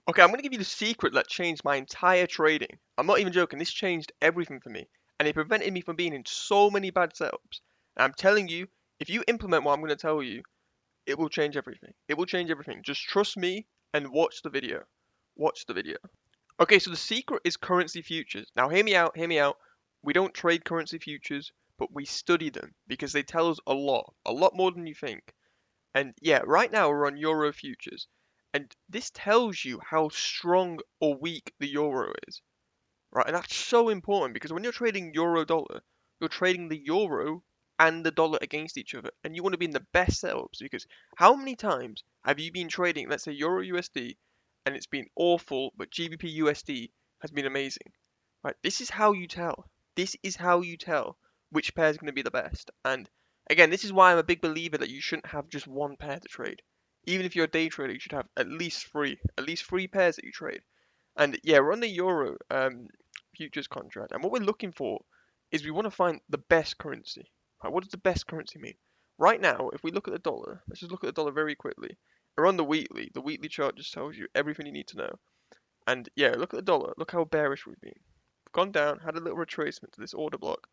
Okay, I'm going to give you the secret that changed my entire trading. I'm not even joking. This changed everything for me. And it prevented me from being in so many bad setups. And I'm telling you, if you implement what I'm going to tell you, it will change everything. It will change everything. Just trust me and watch the video. Watch the video. Okay, so the secret is currency futures. Now, hear me out, hear me out. We don't trade currency futures, but we study them because they tell us a lot more than you think. And yeah, right now we're on Euro futures. And this tells you how strong or weak the euro is, right? And that's so important because when you're trading euro dollar, you're trading the euro and the dollar against each other. And you want to be in the best setups because how many times have you been trading, let's say Euro USD, and it's been awful, but GBP USD has been amazing, right? This is how you tell. This is how you tell which pair is going to be the best. And again, this is why I'm a big believer that you shouldn't have just one pair to trade. Even if you're a day trader, you should have at least three pairs that you trade. And yeah, we're on the Euro futures contract, and what we're looking for is we want to find the best currency. Right, what does the best currency mean? Right now, if we look at the dollar, let's just look at the dollar very quickly. We're on the weekly. The weekly chart just tells you everything you need to know. And yeah, look at the dollar. Look how bearish we've been. We've gone down, had a little retracement to this order block,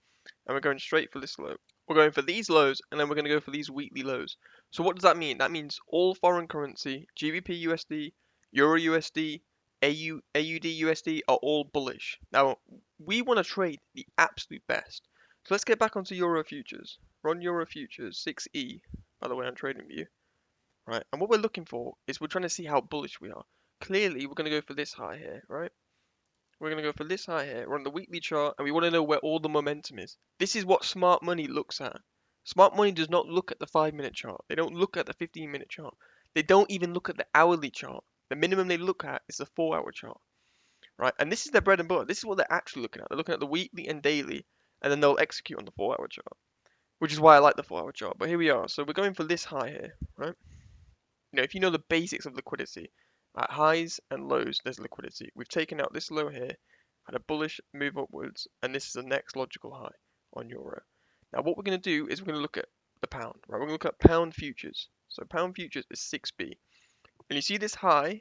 and we're going straight for this low. We're going for these lows, and then we're going to go for these weekly lows. So what does that mean? That means all foreign currency, GBP USD, Euro USD, AUD USD are all bullish. Now, we want to trade the absolute best. So let's get back onto Euro futures. We're on Euro futures, 6E, by the way, on TradingView. Right, and what we're looking for is we're trying to see how bullish we are. Clearly, we're going to go for this high here, right? We're going to go for this high here. We're on the weekly chart, and we want to know where all the momentum is. This is what smart money looks at. Smart money does not look at the 5-minute chart. They don't look at the 15-minute chart. They don't even look at the hourly chart. The minimum they look at is the 4-hour chart, right? And this is their bread and butter. This is what they're actually looking at. They're looking at the weekly and daily, and then they'll execute on the 4-hour chart, which is why I like the 4-hour chart. But here we are. So we're going for this high here, right? If you know the basics of liquidity, at highs and lows, there's liquidity. We've taken out this low here, had a bullish move upwards, and this is the next logical high on euro. Now, what we're going to do is we're going to look at the pound, right? We're going to look at pound futures. So pound futures is 6B. And you see this high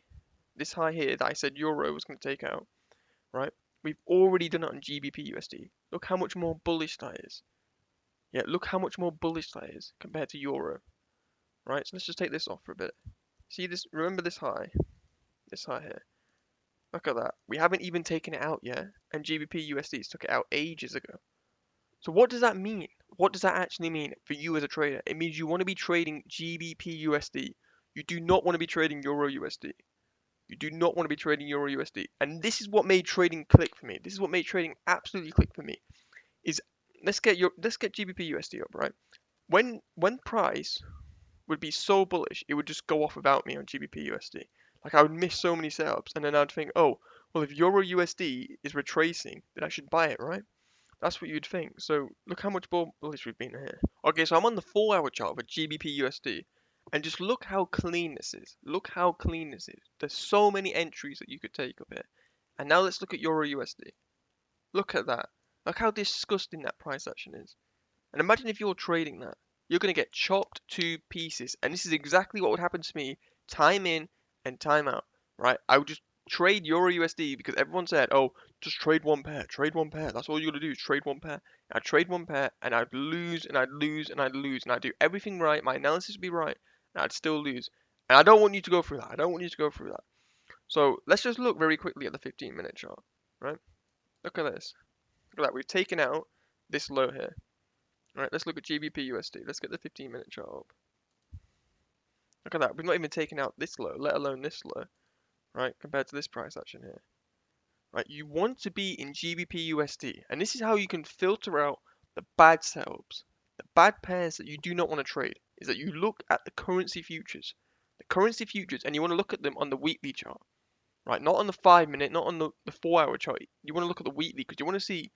here that I said euro was going to take out, right? We've already done it on GBP USD. Look how much more bullish that is. Yeah, look how much more bullish that is compared to euro, right? So let's just take this off for a bit. See this, remember this high here. Look at that. We haven't even taken it out yet, and GBP USD's took it out ages ago. So what does that mean? What does that actually mean for you as a trader? It means you want to be trading GBP USD. You do not want to be trading Euro USD. You do not want to be trading Euro USD. And this is what made trading click for me. This is what made trading absolutely click for me. Is let's get GBP USD up, right? When price would be so bullish, it would just go off without me on GBP USD. Like I would miss so many setups, and then I'd think, oh, well, if Euro USD is retracing, then I should buy it, right? That's what you'd think. So look how much more bullish we've been here. Okay, so I'm on the 4-hour chart for GBP USD, and just look how clean this is. Look how clean this is. There's so many entries that you could take up here. And now let's look at Euro USD. Look at that. Look how disgusting that price action is. And imagine if you're trading that. You're going to get chopped to pieces. And this is exactly what would happen to me time in and time out, right? I would just trade Euro USD because everyone said, oh, just trade one pair, trade one pair. That's all you got to do is trade one pair. I'd trade one pair and I'd lose and I'd lose and I'd lose and I'd do everything right. My analysis would be right and I'd still lose. And I don't want you to go through that. I don't want you to go through that. So let's just look very quickly at the 15-minute chart, right? Look at this. Look at that. We've taken out this low here. All right, let's look at GBP USD. Let's get the 15-minute chart up. Look at that. We've not even taken out this low, let alone this low, right? Compared to this price action here. Right, you want to be in GBP USD, and this is how you can filter out the bad setups, the bad pairs that you do not want to trade. Is that you look at the currency futures, and you want to look at them on the weekly chart, right? Not on the 5-minute, not on the 4-hour chart. You want to look at the weekly because you want to see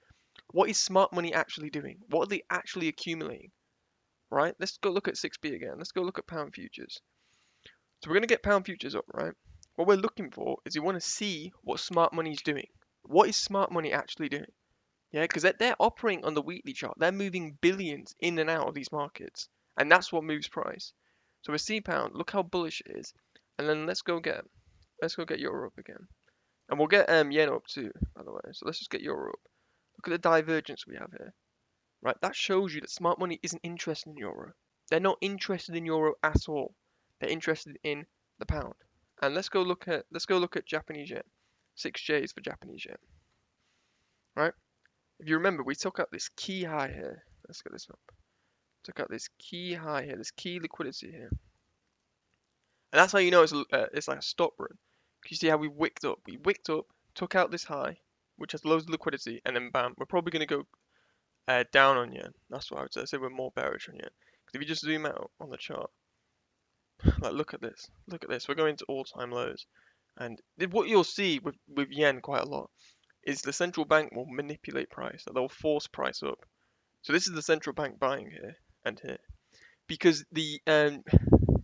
what is smart money actually doing. What are they actually accumulating? Right? Let's go look at 6B again. Let's go look at pound futures. So we're going to get pound futures up, right? What we're looking for is we want to see what smart money is doing. What is smart money actually doing? Yeah, because they're operating on the weekly chart. They're moving billions in and out of these markets. And that's what moves price. So we see pound, look how bullish it is. And then let's Let's go get euro up again, and we'll get yen up too, by the way. So let's just get euro up. Look at the divergence we have here, right? That shows you that smart money isn't interested in euro. They're not interested in euro at all. They're interested in the pound. And let's go look at Japanese yen. 6Js for Japanese yen, right? If you remember, we took out this key high here. Let's get this up. Took out this key high here, this key liquidity here. And that's how you know it's like a stop run. You see how we wicked up? We wicked up, took out this high, which has loads of liquidity, and then bam, we're probably going to go down on yen. That's what I would say. I say we're more bearish on yen. Because if you just zoom out on the chart, like look at this. Look at this. We're going to all-time lows. And what you'll see with yen quite a lot is the central bank will manipulate price. They'll force price up. So this is the central bank buying here and here. Because the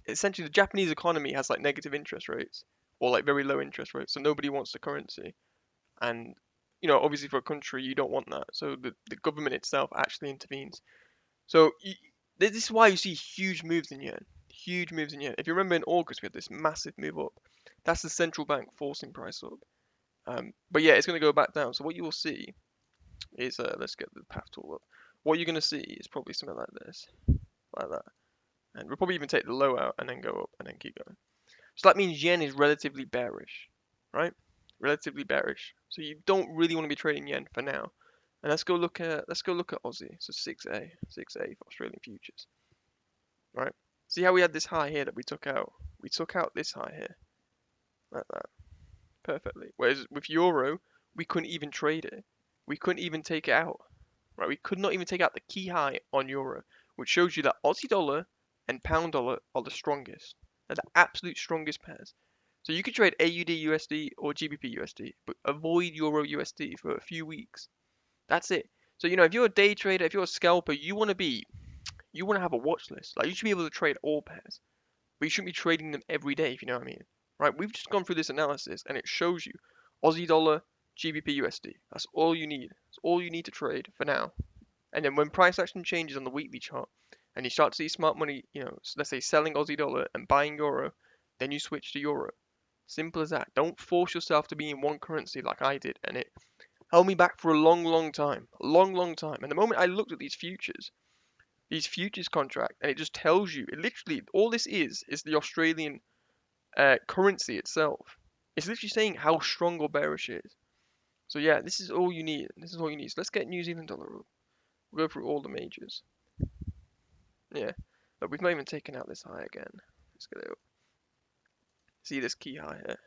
essentially the Japanese economy has like negative interest rates or like very low interest rates, so nobody wants the currency. And obviously for a country you don't want that, so the government itself actually intervenes. So this is why you see huge moves in yen, huge moves in yen. If you remember in August we had this massive move up. That's the central bank forcing price up. But yeah, it's going to go back down. So what you will see is let's get the path tool up. What you're going to see is probably something like this, like that. And we'll probably even take the low out and then go up and then keep going. So that means yen is relatively bearish, right? Relatively bearish. So you don't really want to be trading yen for now. And let's go look at Aussie. So 6A for Australian futures, right? See how we had this high here that we took out? We took out this high here, like that, perfectly. Whereas with euro, we couldn't even trade it. We couldn't even take it out, right? We could not even take out the key high on euro, which shows you that Aussie dollar and pound dollar are the strongest. They're the absolute strongest pairs. So you could trade AUD USD or GBP USD, but avoid Euro USD for a few weeks. That's it. So if you're a day trader, if you're a scalper, you want to have a watch list. Like you should be able to trade all pairs, but you shouldn't be trading them every day, if you know what I mean. Right? We've just gone through this analysis and it shows you Aussie dollar, GBP USD. That's all you need. That's all you need to trade for now. And then when price action changes on the weekly chart and you start to see smart money, let's say selling Aussie dollar and buying euro, then you switch to euro. Simple as that. Don't force yourself to be in one currency like I did, and it held me back for a long, long time. A long, long time. And the moment I looked at these futures contract, and it just tells you, it literally, all this is the Australian currency itself. It's literally saying how strong or bearish it is. So yeah, this is all you need. This is all you need. So let's get New Zealand dollar up. We'll go through all the majors. Yeah, but we've not even taken out this high again. Let's get it up. See this key high here.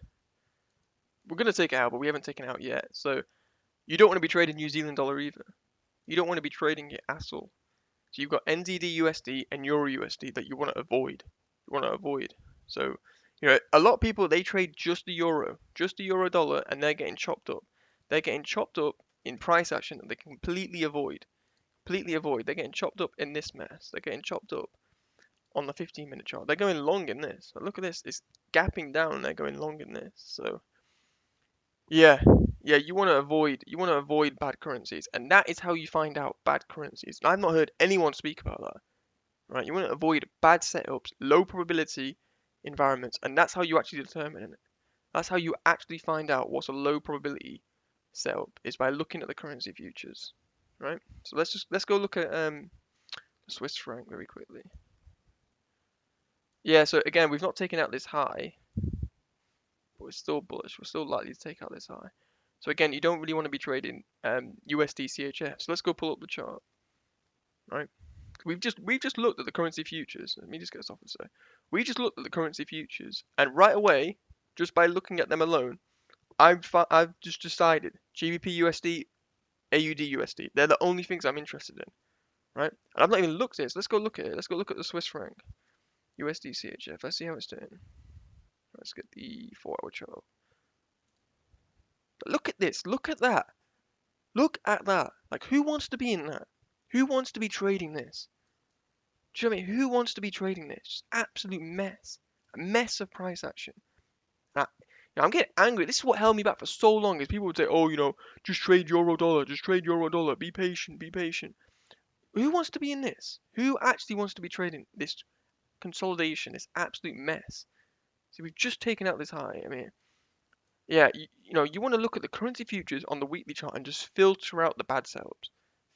We're going to take it out, but we haven't taken it out yet. So you don't want to be trading New Zealand dollar either. You don't want to be trading it at all. So you've got NZD USD and Euro USD that you want to avoid. You want to avoid. So, a lot of people, they trade just the euro dollar, and they're getting chopped up. They're getting chopped up in price action that they completely avoid. Completely avoid. They're getting chopped up in this mess. They're getting chopped up on the 15-minute chart. They're going long in this. But look at this. It's gapping down and they're going long in this. So yeah, you want to avoid bad currencies, and that is how you find out bad currencies. I've not heard anyone speak about that. Right? You want to avoid bad setups, low probability environments, and that's how you actually determine it. That's how you actually find out what's a low probability setup, is by looking at the currency futures. Right? So let's go look at the Swiss franc very quickly. Yeah, so again, we've not taken out this high, but we're still bullish. We're still likely to take out this high. So again, you don't really want to be trading USD CHF. So let's go pull up the chart, right? We've just looked at the currency futures. Let me just get this off and say, we just looked at the currency futures, and right away, just by looking at them alone, I've just decided GBP USD, AUD USD. They're the only things I'm interested in, right? And I've not even looked at this. Let's go look at it. Let's go look at the Swiss franc, USD CHF. Let's see how it's doing. Let's get the 4-hour chart. But look at this. Look at that. Look at that. Like, who wants to be in that? Who wants to be trading this? Do you know what I mean? Who wants to be trading this? Just absolute mess. A mess of price action. I'm getting angry. This is what held me back for so long. Is people would say, oh, just trade euro dollar. Just trade euro dollar. Be patient. Be patient. Who wants to be in this? Who actually wants to be trading this consolidation, this absolute mess? See, we've just taken out this high. I mean, Yeah, you want to look at the currency futures on the weekly chart and just filter out the bad setups.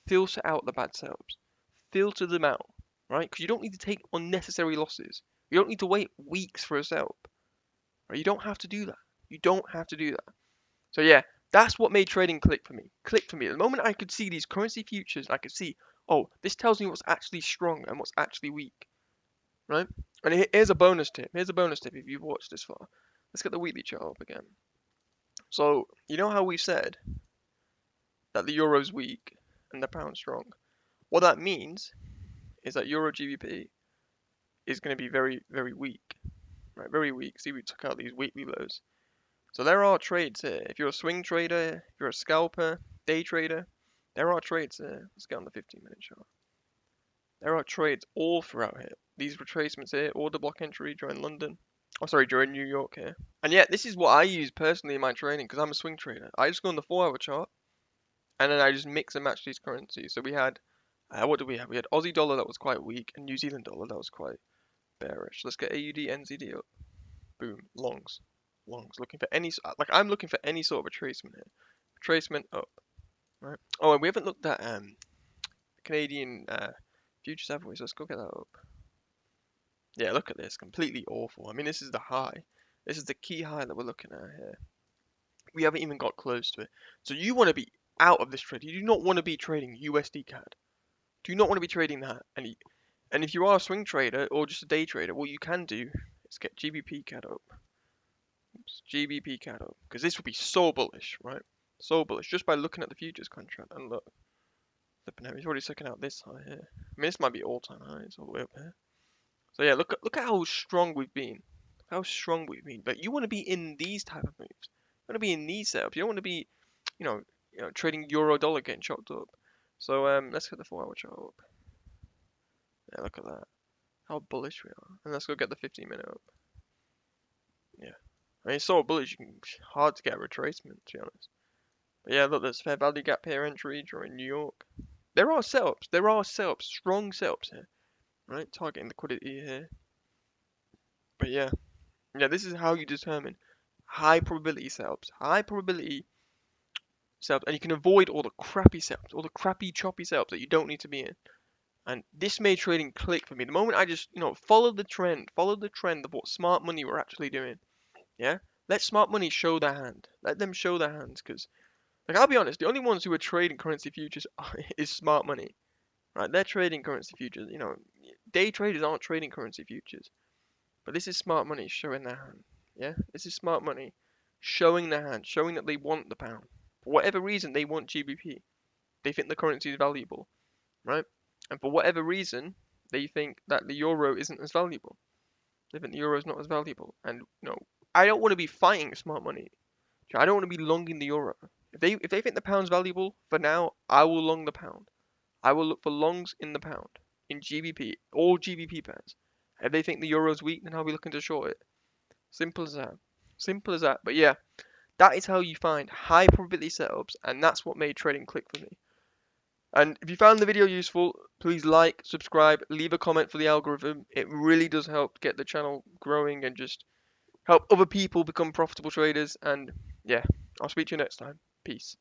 Filter out the bad setups. Filter them out, right? Because you don't need to take unnecessary losses. You don't need to wait weeks for a setup, right? You don't have to do that. You don't have to do that. So yeah, that's what made trading click for me. Click for me. The moment I could see these currency futures, I could see, oh, this tells me what's actually strong and what's actually weak, right? And here's a bonus tip. Here's a bonus tip if you've watched this far. Let's get the weekly chart up again. So you know how we said that the euro's weak and the pound strong? What that means is that euro GBP is going to be very, very weak, right? Very weak. See, we took out these weekly lows. So there are trades here. If you're a swing trader, if you're a scalper, day trader, there are trades here. Let's get on the 15-minute chart. There are trades all throughout here. These retracements here, order block entry during London. Oh, sorry, during New York here. And yeah, this is what I use personally in my trading because I'm a swing trader. I just go on the 4-hour chart and then I just mix and match these currencies. So we had, what did we have? We had Aussie dollar that was quite weak and New Zealand dollar that was quite bearish. Let's get AUD, NZD up. Boom, longs. Longs. Looking for any, like I'm looking for any sort of retracement here. Retracement up, right? Oh, and we haven't looked at Canadian futures, have we? So let's go get that up. Yeah, look at this. Completely awful. I mean, this is the high. This is the key high that we're looking at here. We haven't even got close to it. So you want to be out of this trade. You do not want to be trading USD CAD. Do not want to be trading that. And if you are a swing trader or just a day trader, what you can do is get GBP CAD up. Oops, GBP CAD up. Because this would be so bullish, right? So bullish. Just by looking at the futures contract. And look. Flipping out. He's already checking out this high here. I mean, this might be all-time highs all the way up here. So yeah, look at how strong we've been. How strong we've been. But you want to be in these type of moves. You want to be in these setups. You don't want to be, trading euro dollar getting chopped up. So let's get the 4-hour chart up. Yeah, look at that. How bullish we are. And let's go get the 15-minute up. Yeah. I mean, it's so bullish, it's hard to get a retracement, to be honest. But yeah, look, there's fair value gap here entry during New York. There are setups. There are setups. Strong setups here. Right? Targeting liquidity here. But yeah. Yeah, this is how you determine high probability setups. High probability setups. And you can avoid all the crappy setups. All the crappy, choppy setups that you don't need to be in. And this made trading click for me. The moment I just, followed the trend of what smart money were actually doing. Yeah? Let smart money show their hand. Let them show their hands. Because, like, I'll be honest, the only ones who are trading currency futures is smart money. Right? They're trading currency futures. Day traders aren't trading currency futures. But this is smart money showing their hand. Yeah? This is smart money showing their hand. Showing that they want the pound. For whatever reason, they want GBP. They think the currency is valuable. Right? And for whatever reason, they think that the euro isn't as valuable. They think the euro is not as valuable. And, I don't want to be fighting smart money. I don't want to be longing the euro. If they think the pound's valuable, for now, I will long the pound. I will look for longs in the pound, in GBP, all GBP pairs. If they think the euro's weak, then I'll be looking to short it. Simple as that. Simple as that. But yeah, that is how you find high probability setups, and that's what made trading click for me. And if you found the video useful, please like, subscribe, leave a comment for the algorithm. It really does help get the channel growing and just help other people become profitable traders. And yeah, I'll speak to you next time. Peace.